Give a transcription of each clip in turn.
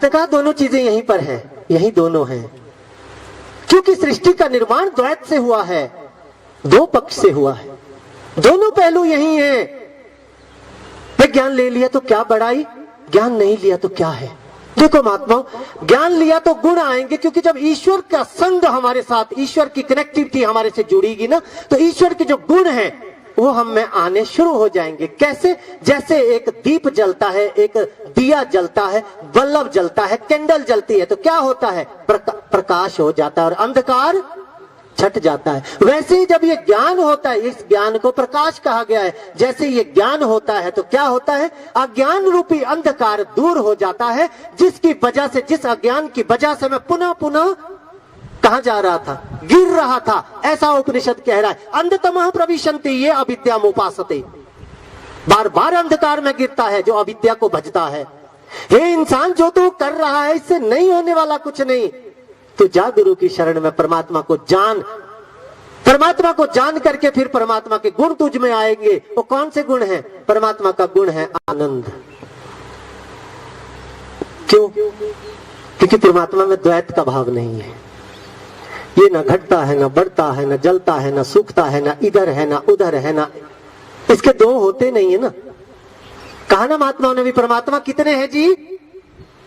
उसने कहा दोनों चीजें यहीं पर है, यही दोनों हैं, क्योंकि सृष्टि का निर्माण द्वैत से हुआ है, दो पक्ष से हुआ है, दोनों पहलू यही है। वे ज्ञान ले लिया तो क्या बड़ाई, ज्ञान नहीं लिया तो क्या है। देखो महात्माओं, ज्ञान लिया तो गुण आएंगे, क्योंकि जब ईश्वर का संग हमारे साथ, ईश्वर की कनेक्टिविटी हमारे से जुड़ेगी ना, तो ईश्वर के जो गुण हैं वो हम में आने शुरू हो जाएंगे। कैसे? जैसे एक दीप जलता है, एक दिया जलता है, बल्ब जलता है, कैंडल जलती है, तो क्या होता है? प्रकाश हो जाता है और अंधकार छट जाता है। वैसे ही जब ये ज्ञान होता है, इस ज्ञान को प्रकाश कहा गया है, जैसे ये ज्ञान होता है तो क्या होता है? अज्ञान रूपी अंधकार दूर हो जाता है, जिसकी वजह से, जिस अज्ञान की वजह से मैं पुनः पुनः कहां जा रहा था, गिर रहा था, ऐसा उपनिषद कह रहा है। अंधतमः प्रविशन्ति ये अविद्यामुपासते, बार बार अंधकार में गिरता है जो अविद्या को भजता है। हे इंसान, जो तू कर रहा है इससे नहीं होने वाला कुछ नहीं, तू जा गुरु की शरण में, परमात्मा को जान, परमात्मा को जान करके फिर परमात्मा के गुण तुझ में आएंगे। वो कौन से गुण हैं? परमात्मा का गुण है आनंद। क्यों? क्योंकि परमात्मा में द्वैत का भाव नहीं है। ये ना घटता है, ना बढ़ता है, ना जलता है, ना सूखता है, ना इधर है ना उधर है, ना इसके दो होते नहीं है ना। कहा ना महात्माओं ने भी, परमात्मा कितने हैं जी?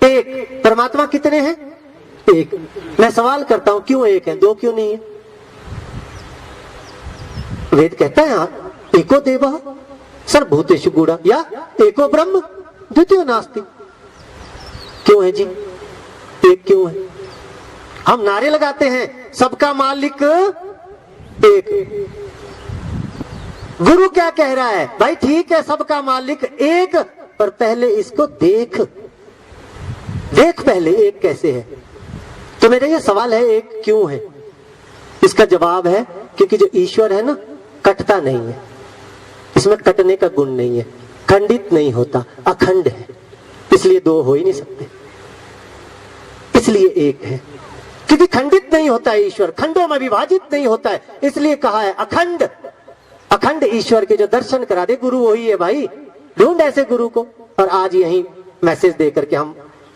एक। परमात्मा कितने हैं? एक। मैं सवाल करता हूं, क्यों एक है, दो क्यों नहीं है? वेद कहता है एको देवः सर्वभूतेषु गूढ़ः, या एको ब्रह्म द्वितीयो नास्ति। क्यों है जी? एक क्यों है? हम नारे लगाते हैं सबका मालिक एक। गुरु क्या कह रहा है? भाई ठीक है, सबका मालिक एक, पर पहले इसको देख, देख पहले एक कैसे है। तो मेरा ये सवाल है, एक क्यों है? इसका जवाब है क्योंकि जो ईश्वर है ना, कटता नहीं है, इसमें कटने का गुण नहीं है, खंडित नहीं होता, अखंड है, इसलिए दो हो ही नहीं सकते, इसलिए एक है। क्योंकि खंडित नहीं होता है ईश्वर, खंडों में विभाजित नहीं होता है, इसलिए कहा है अखंड। अखंड ईश्वर के जो दर्शन करा दे, गुरु वही है भाई। ढूंढ ऐसे गुरु को। और आज यही मैसेज देकर के, हम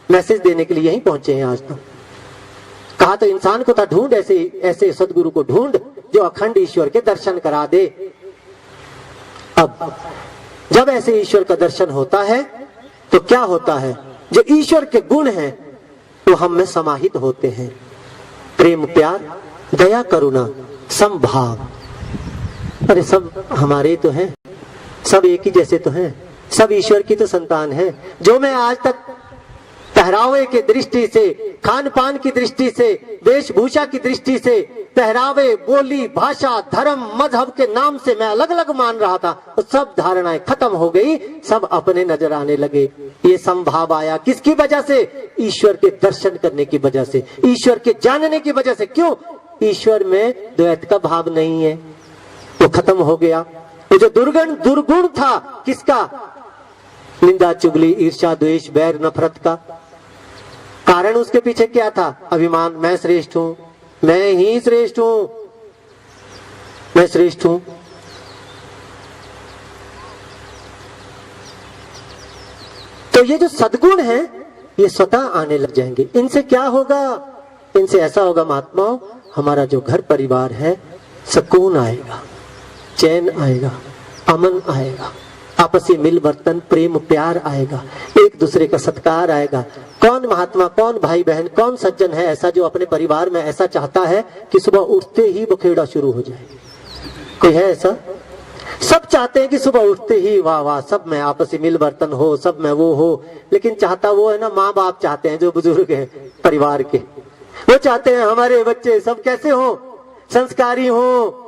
मैसेज देने के लिए यही पहुंचे हैं आज। तो कहा तो इंसान को था, ढूंढ ऐसे ऐसे सदगुरु को ढूंढ जो अखंड ईश्वर के दर्शन करा दे। अब जब ऐसे ईश्वर का दर्शन होता है तो क्या होता है? जो ईश्वर के गुण हैं वो हम में समाहित होते हैं। प्रेम, प्यार, दया, करुणा, समभाव। अरे सब हमारे तो हैं, सब एक ही जैसे तो हैं, सब ईश्वर की तो संतान है। जो मैं आज तक पहरावे की दृष्टि से, खान पान की दृष्टि से, वेशभूषा की दृष्टि से, पहरावे, बोली, भाषा, धर्म, मजहब के नाम से मैं अलग अलग मान रहा था, तो सब धारणाएं खत्म हो गई, सब अपने नजर आने लगे। ये संभाव आया किसकी वजह से? ईश्वर के दर्शन करने की वजह से, ईश्वर के जानने की वजह से। क्यों? ईश्वर में द्वैत का भाव नहीं है, वो खत्म हो गया। वो जो दुर्गुण था किसका? निंदा, चुगली, ईर्ष्या, द्वेष, बैर, नफरत का कारण उसके पीछे क्या था? अभिमान, मैं श्रेष्ठ हूं, मैं ही श्रेष्ठ हूं, मैं श्रेष्ठ हूं। तो ये जो सद्गुण है ये स्वतः आने लग जाएंगे। इनसे क्या होगा? इनसे ऐसा होगा महात्माओं, हमारा जो घर परिवार है सुकून आएगा, चैन आएगा, अमन आएगा, आपसी मिल वर्तन, प्रेम, प्यार आएगा, एक दूसरे का सत्कार आएगा। कौन महात्मा, कौन भाई बहन, कौन सज्जन है ऐसा जो अपने परिवार में ऐसा चाहता है कि सुबह उठते ही बखेड़ा शुरू हो जाए? कोई है ऐसा? सब चाहते हैं कि सुबह उठते ही वाह वाह, सब में आपसी मिल वर्तन हो, सब में वो हो। लेकिन चाहता वो है ना, माँ बाप चाहते हैं, जो बुजुर्ग हैं परिवार के, वो चाहते हैं हमारे बच्चे सब कैसे हो, संस्कारी हो,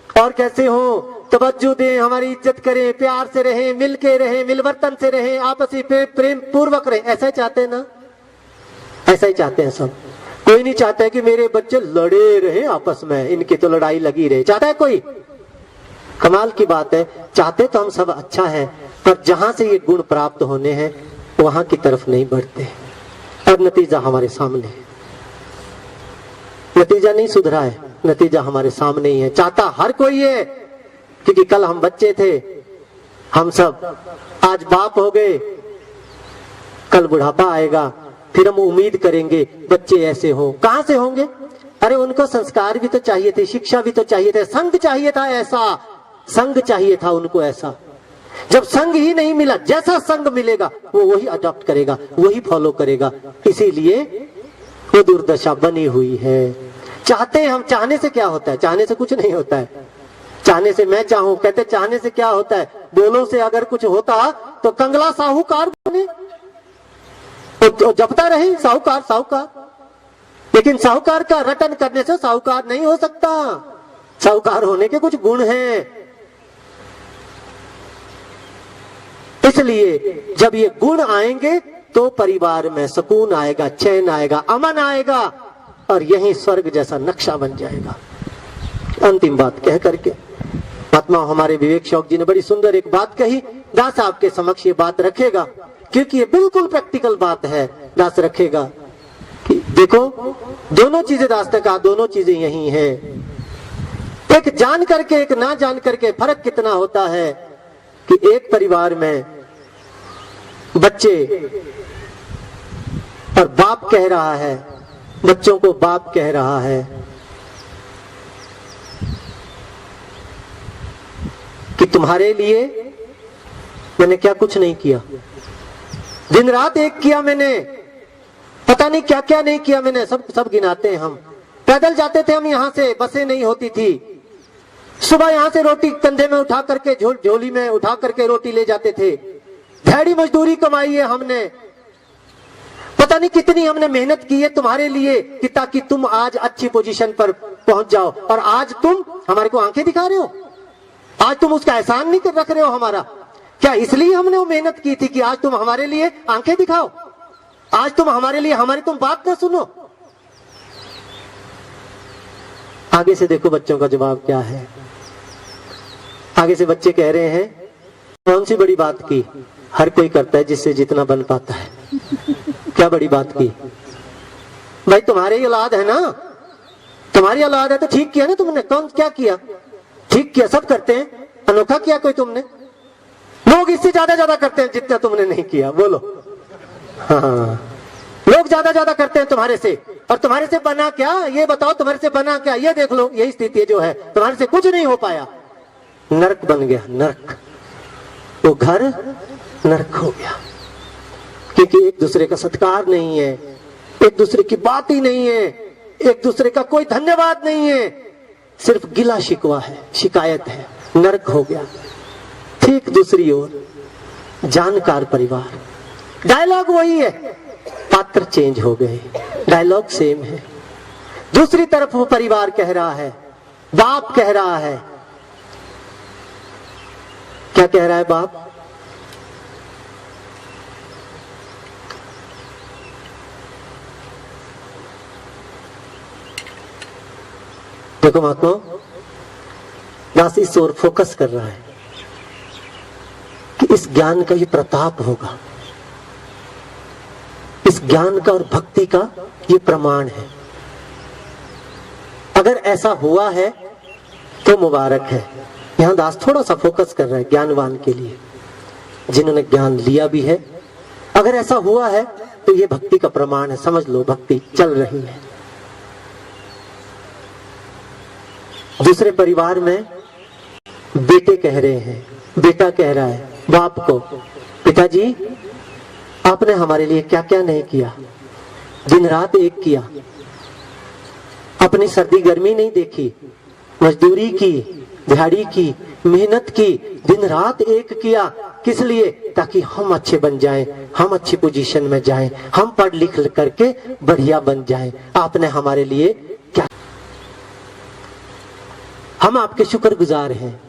और कैसे हो, तवज्जो दें, हमारी इज्जत करें, प्यार से रहें, मिल के रहें, मिलवर्तन से रहें, आपसी प्रेम पूर्वक रहें। ऐसा ही चाहते हैं ना? ऐसा ही चाहते हैं सब। कोई नहीं चाहता है कि मेरे बच्चे लड़े रहे आपस में, इनकी तो लड़ाई लगी रहे। चाहता है कोई? कमाल की बात है, चाहते तो हम सब अच्छा है, पर जहां से ये गुण प्राप्त होने हैं वहां की तरफ नहीं बढ़ते। और नतीजा हमारे सामने है, नतीजा नहीं सुधरा है, नतीजा हमारे सामने ही है। चाहता हर कोई है, क्योंकि कल हम बच्चे थे, हम सब आज बाप हो गए, कल बुढ़ापा आएगा, फिर हम उम्मीद करेंगे बच्चे ऐसे हो। कहां से होंगे? अरे उनको संस्कार भी तो चाहिए थे, शिक्षा भी तो चाहिए थे, संग चाहिए था, ऐसा संग चाहिए था उनको ऐसा। जब संग ही नहीं मिला, जैसा संग मिलेगा वो वही अडॉप्ट करेगा, वही फॉलो करेगा। इसीलिए वो दुर्दशा बनी हुई है। चाहते हैं हम, चाहने से क्या होता है? चाहने से कुछ नहीं होता है। चाहने से, मैं चाहूं, कहते चाहने से क्या होता है? बोलों से अगर कुछ होता तो कंगला साहूकार बने, तो जपता रहे साहूकार साहूकार। लेकिन साहूकार का रटन करने से साहूकार नहीं हो सकता। साहूकार होने के कुछ गुण हैं। इसलिए जब ये गुण आएंगे तो परिवार में सुकून आएगा, चैन आएगा, अमन आएगा और यही स्वर्ग जैसा नक्शा बन जाएगा। अंतिम बात कह करके महात्मा हमारे विवेक शौक जी ने बड़ी सुंदर एक बात कही। दास आपके समक्ष ये बात रखेगा क्योंकि ये बिल्कुल प्रैक्टिकल बात है। दास रखेगा कि देखो दोनों चीजें, दास ने कहा दोनों चीजें यही है। एक जान करके एक ना जान करके फर्क कितना होता है कि एक परिवार में बच्चे और बाप कह रहा है, बच्चों को बाप कह रहा है कि तुम्हारे लिए मैंने क्या कुछ नहीं किया, दिन रात एक किया मैंने, पता नहीं क्या क्या नहीं किया मैंने, सब गिनाते हैं हम। पैदल जाते थे हम, यहां से बसें नहीं होती थी, सुबह यहां से रोटी कंधे में उठा करके, झोली में उठा करके रोटी ले जाते थे। दिहाड़ी मजदूरी कमाई है हमने, पता नहीं कितनी हमने मेहनत की है तुम्हारे लिए कि ताकि तुम आज अच्छी पोजीशन पर पहुंच जाओ। और आज तुम हमारे को आंखें दिखा रहे हो, आज तुम उसका एहसान नहीं रख रहे हो हमारा। क्या इसलिए हमने वो मेहनत की थी कि आज तुम हमारे लिए आंखें दिखाओ, आज तुम हमारे लिए, हमारी तुम बात ना सुनो? आगे से देखो बच्चों का जवाब क्या है। आगे से बच्चे कह रहे हैं कौन सी बड़ी बात की, हर कोई करता है जिससे जितना बन पाता है। क्या बड़ी बात की? भाई तुम्हारी ही औलाद है ना, तुम्हारी औलाद है तो ठीक किया ना तुमने। कौन क्या किया? ठीक किया, सब करते हैं। अनोखा किया कोई तुमने? लोग इससे ज्यादा करते हैं जितना तुमने नहीं किया। बोलो हाँ, लोग ज्यादा करते हैं तुम्हारे से, और तुम्हारे से बना क्या? ये बताओ तुम्हारे से बना क्या? ये देख लो, यही स्थिति जो है, तुम्हारे से कुछ नहीं हो पाया, नरक बन गया, नरक। वो घर नरक हो गया क्योंकि एक दूसरे का सत्कार नहीं है, एक दूसरे की बात ही नहीं है, एक दूसरे का कोई धन्यवाद नहीं है, सिर्फ गिला शिकवा है, शिकायत है, नरक हो गया। ठीक दूसरी ओर जानकार परिवार, डायलॉग वही है, पात्र चेंज हो गए, डायलॉग सेम है। दूसरी तरफ वो परिवार कह रहा है, बाप कह रहा है, क्या कह रहा है बाप? देखो महात्मा, दास इस ओर फोकस कर रहा है कि इस ज्ञान का ये प्रताप होगा, इस ज्ञान का और भक्ति का ये प्रमाण है। अगर ऐसा हुआ है तो मुबारक है। यहां दास थोड़ा सा फोकस कर रहा है ज्ञानवान के लिए, जिन्होंने ज्ञान लिया भी है। अगर ऐसा हुआ है तो ये भक्ति का प्रमाण है, समझ लो भक्ति चल रही है। दूसरे परिवार में बेटे कह रहे हैं, बेटा कह रहा है बाप को, पिताजी आपने हमारे लिए क्या क्या नहीं किया, दिन रात एक किया, अपनी सर्दी गर्मी नहीं देखी, मजदूरी की, दिहाड़ी की, मेहनत की, दिन रात एक किया। किस लिए? ताकि हम अच्छे बन जाएं, हम अच्छी पोजीशन में जाएं, हम पढ़ लिख करके बढ़िया बन जाएं। आपने हमारे लिए क्या, हम आपके शुक्रगुजार हैं,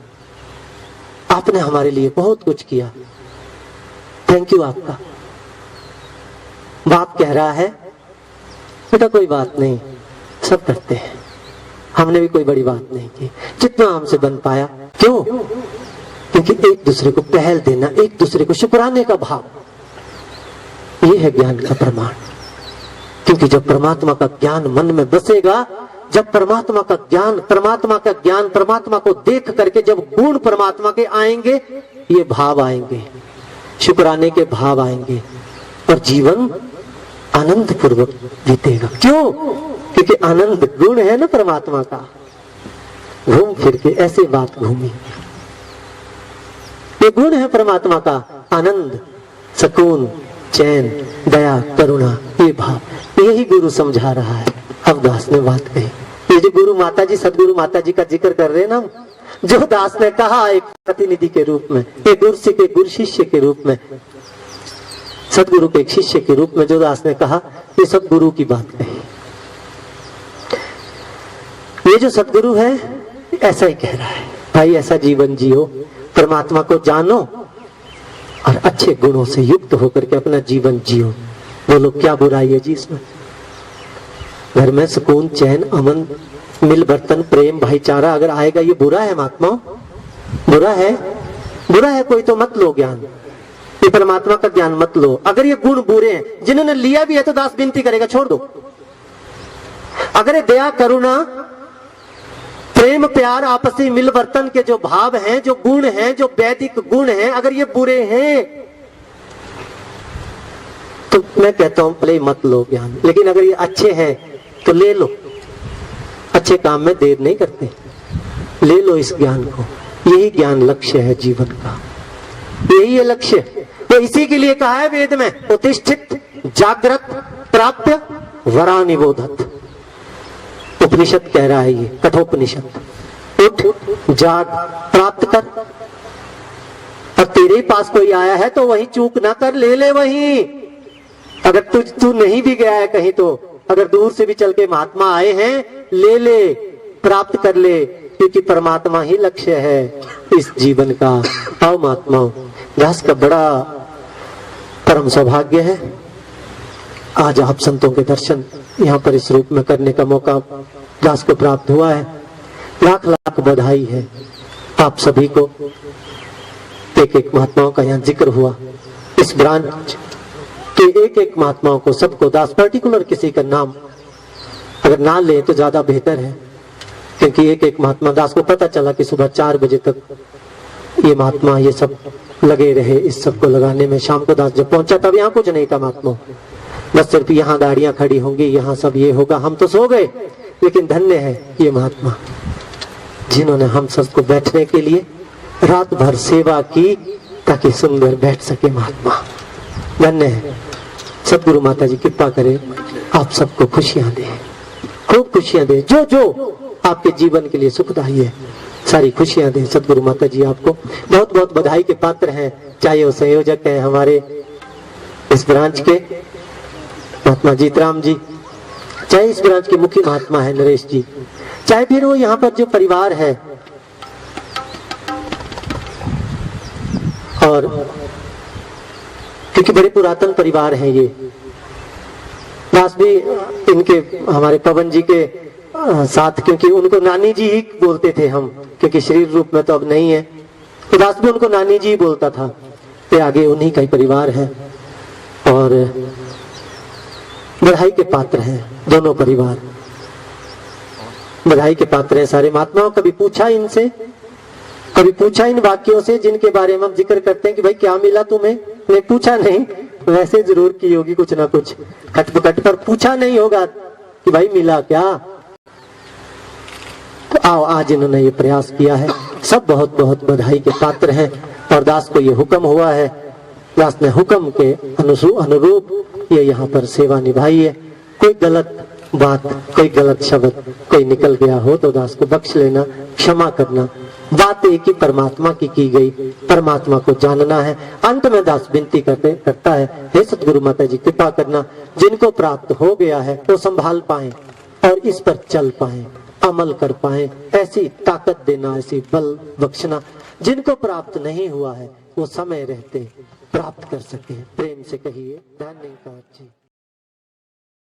आपने हमारे लिए बहुत कुछ किया, थैंक यू आपका। बाप कह रहा है बेटा कोई बात नहीं, सब करते हैं, हमने भी कोई बड़ी बात नहीं की, जितना हमसे बन पाया। क्यों? क्योंकि एक दूसरे को पहल देना, एक दूसरे को शुक्राने का भाव, ये है ज्ञान का प्रमाण। क्योंकि जब परमात्मा का ज्ञान मन में बसेगा, जब परमात्मा का ज्ञान परमात्मा को देख करके जब गुण परमात्मा के आएंगे, ये भाव आएंगे, शुक्राने के भाव आएंगे, और जीवन आनंद पूर्वक बीतेगा। क्यों? क्योंकि आनंद गुण है ना परमात्मा का। घूम फिर के ऐसे बात घूमी, ये गुण है परमात्मा का, आनंद, सुकून, चैन, दया, करुणा, ये भाव, यही गुरु समझा रहा है। अब दास ने बात कही, ये जो गुरु माता जी, सदगुरु माता जी का जिक्र कर रहे हैं ना, जो दास ने कहा एक प्रतिनिधि के रूप में, एक गुरु शिष्य के रूप में, सदगुरु के एक शिष्य के रूप में जो दास ने कहा, ये सब गुरु की बात कही। ये जो सदगुरु है ऐसा ही कह रहा है, भाई ऐसा जीवन जियो, परमात्मा को जानो और अच्छे गुणों से युक्त होकर के अपना जीवन जियो। बोलो क्या बुराई है जी इसमें? घर में सुकून, चैन, अमन, मिल बर्तन, प्रेम, भाईचारा अगर आएगा, ये बुरा है महात्माओं? बुरा है? बुरा है कोई तो मत लो ज्ञान, ये परमात्मा का ज्ञान मत लो। अगर ये गुण बुरे हैं, जिन्होंने लिया भी है तो दास विनती करेगा छोड़ दो। अगर ये दया, करुणा, प्रेम, प्यार, आपसी मिल बर्तन के जो भाव हैं, जो गुण हैं, जो वैदिक गुण हैं, अगर ये बुरे हैं तो मैं कहता हूं भले मत लो ज्ञान। लेकिन अगर ये अच्छे हैं तो ले लो, अच्छे काम में देर नहीं करते, ले लो इस ज्ञान को। यही ज्ञान लक्ष्य है जीवन का, यही है लक्ष्य। तो इसी के लिए कहा है वेद में, उत्तिष्ठित जागृत प्राप्य वरा निबोधत। उपनिषद कह रहा है, ये कठोपनिषद, उठ जाग प्राप्त कर। और तेरे पास कोई आया है तो वही चूक ना कर, ले ले वही। अगर तू नहीं भी गया है कहीं, तो अगर दूर से भी चल के महात्मा आए हैं, ले ले, प्राप्त कर ले, क्योंकि परमात्मा ही लक्ष्य है इस जीवन का। आओ महात्माओं, दास का बड़ा परम सौभाग्य है आज आप संतों के दर्शन यहाँ पर इस रूप में करने का मौका दास को प्राप्त हुआ है। लाख लाख बधाई है आप सभी को। एक एक महात्माओं का यहाँ जिक्र हुआ, इस ब्रांच के एक एक महात्माओं को, सबको दास पर्टिकुलर किसी का नाम अगर ना ले तो ज्यादा बेहतर है, क्योंकि एक एक महात्मा दास को पता चला कि सुबह 4 बजे तक ये महात्मा ये सब लगे रहे, इस सब को लगाने में। शाम को दास जब पहुंचा तब यहाँ कुछ नहीं था महात्मा, बस सिर्फ यहाँ गाड़ियां खड़ी होंगी, यहाँ सब ये होगा, हम तो सो गए। लेकिन धन्य है ये महात्मा जिन्होंने हम सबको बैठने के लिए रात भर सेवा की ताकि सुंदर बैठ सके। महात्मा धन्य है। सदगुरु माता जी कृपा करे, आप सबको खुशियां दे, खूब खुशियां दे, जो जो आपके जीवन के लिए सुखदायी है सारी खुशियां दे। सदगुरु माता जी आपको बहुत बहुत बधाई के पात्र हैं, चाहे वो संयोजक हैं हमारे इस ब्रांच के महात्मा जीतराम जी, चाहे इस ब्रांच के मुख्य महात्मा है नरेश जी, चाहे फिर वो यहाँ पर जो परिवार है, और क्योंकि बड़े पुरातन परिवार है ये। दास भी इनके हमारे पवन जी के साथ, क्योंकि उनको नानी जी ही बोलते थे हम, क्योंकि शरीर रूप में तो अब नहीं है, तो दास भी उनको नानी जी ही बोलता था। ये आगे उन्हीं का ही परिवार है और बधाई के पात्र हैं दोनों परिवार, बधाई के पात्र हैं सारे महात्माओं। कभी पूछा इनसे, कभी पूछा इन वाक्यों से जिनके बारे में हम जिक्र करते हैं कि भाई क्या मिला तुम्हें? नहीं पूछा, नहीं, वैसे जरूर की होगी कुछ ना कुछ खटपट, पर पूछा नहीं होगा कि भाई मिला क्या। तो आओ, आज इन्होंने ये प्रयास किया है, सब बहुत बहुत बधाई के पात्र हैं। और दास को ये हुक्म हुआ है, दास ने हुक्म के अनुरूप ये यहाँ पर सेवा निभाई है। कोई गलत बात, कोई गलत शब्द कोई निकल गया हो तो दास को बख्श लेना, क्षमा करना। बात एक ही परमात्मा की गई, परमात्मा को जानना है। अंत में दास विनती करता है, हे सतगुरु माता जी कृपा करना, जिनको प्राप्त हो गया है वो संभाल पाए और इस पर चल पाए, अमल कर पाए, ऐसी ताकत देना, ऐसी बल बख्शना। जिनको प्राप्त नहीं हुआ है वो समय रहते प्राप्त कर सके। प्रेम से कहिए धन्यवाद जी।